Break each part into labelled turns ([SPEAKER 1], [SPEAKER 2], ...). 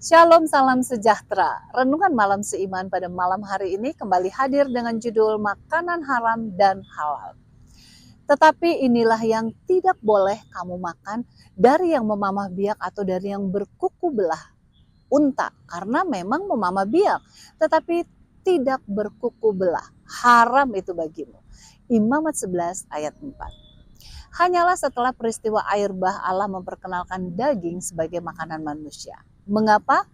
[SPEAKER 1] Shalom, salam sejahtera. Renungan malam seiman pada malam hari ini kembali hadir dengan judul Makanan Haram dan Halal. Tetapi inilah yang tidak boleh kamu makan dari yang memamah biak atau dari yang berkuku belah unta. Karena memang memamah biak, tetapi tidak berkuku belah. Haram itu bagimu. Imamat 11 ayat 4. Hanyalah setelah peristiwa air bah Allah memperkenalkan daging sebagai makanan manusia. Mengapa?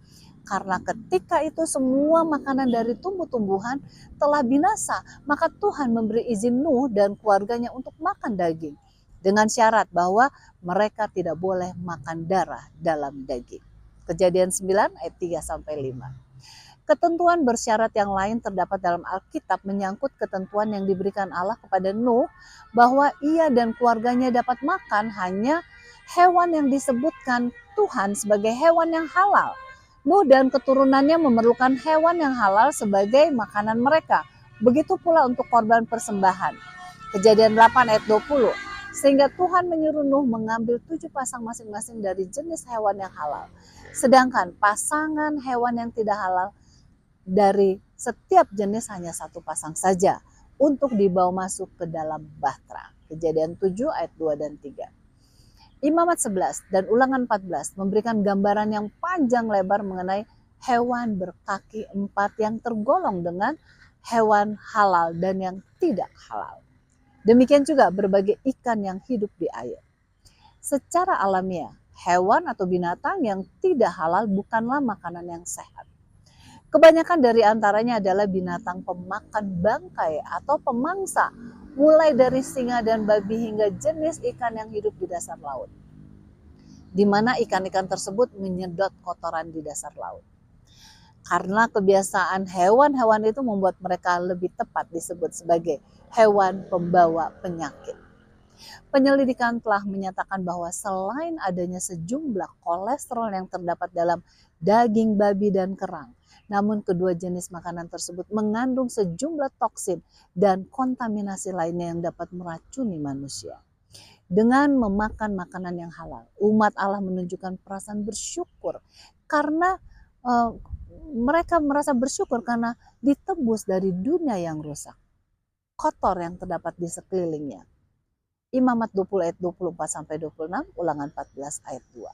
[SPEAKER 1] Karena ketika itu semua makanan dari tumbuh-tumbuhan telah binasa, maka Tuhan memberi izin Nuh dan keluarganya untuk makan daging. Dengan syarat bahwa mereka tidak boleh makan darah dalam daging. Kejadian 9 ayat 3-5. Ketentuan bersyarat yang lain terdapat dalam Alkitab menyangkut ketentuan yang diberikan Allah kepada Nuh bahwa ia dan keluarganya dapat makan hanya hewan yang disebutkan Tuhan sebagai hewan yang halal. Nuh dan keturunannya memerlukan hewan yang halal sebagai makanan mereka. Begitu pula untuk korban persembahan. Kejadian 8 ayat 20. Sehingga Tuhan menyuruh Nuh mengambil 7 pasang masing-masing dari jenis hewan yang halal. Sedangkan pasangan hewan yang tidak halal dari setiap jenis hanya 1 pasang saja untuk dibawa masuk ke dalam bahtera. Kejadian 7 ayat 2 dan 3. Imamat 11 dan Ulangan 14 memberikan gambaran yang panjang lebar mengenai hewan berkaki 4 yang tergolong dengan hewan halal dan yang tidak halal. Demikian juga berbagai ikan yang hidup di air. Secara alamiah, hewan atau binatang yang tidak halal bukanlah makanan yang sehat. Kebanyakan dari antaranya adalah binatang pemakan bangkai atau pemangsa, mulai dari singa dan babi hingga jenis ikan yang hidup di dasar laut, di mana ikan-ikan tersebut menyedot kotoran di dasar laut. Karena kebiasaan hewan-hewan itu membuat mereka lebih tepat disebut sebagai hewan pembawa penyakit. Penyelidikan telah menyatakan bahwa selain adanya sejumlah kolesterol yang terdapat dalam daging babi dan kerang, namun kedua jenis makanan tersebut mengandung sejumlah toksin dan kontaminasi lainnya yang dapat meracuni manusia. Dengan memakan makanan yang halal, umat Allah menunjukkan perasaan bersyukur karena mereka merasa bersyukur karena ditebus dari dunia yang rusak, kotor yang terdapat di sekelilingnya. Imamat 20 ayat 24-26, Ulangan 14 ayat 2.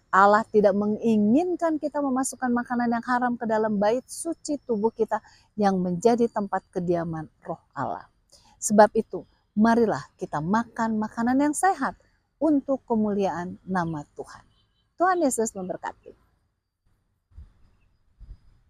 [SPEAKER 1] Allah tidak menginginkan kita memasukkan makanan yang haram ke dalam bait suci tubuh kita yang menjadi tempat kediaman roh Allah. Sebab itu, marilah kita makan makanan yang sehat untuk kemuliaan nama Tuhan. Tuhan Yesus memberkati.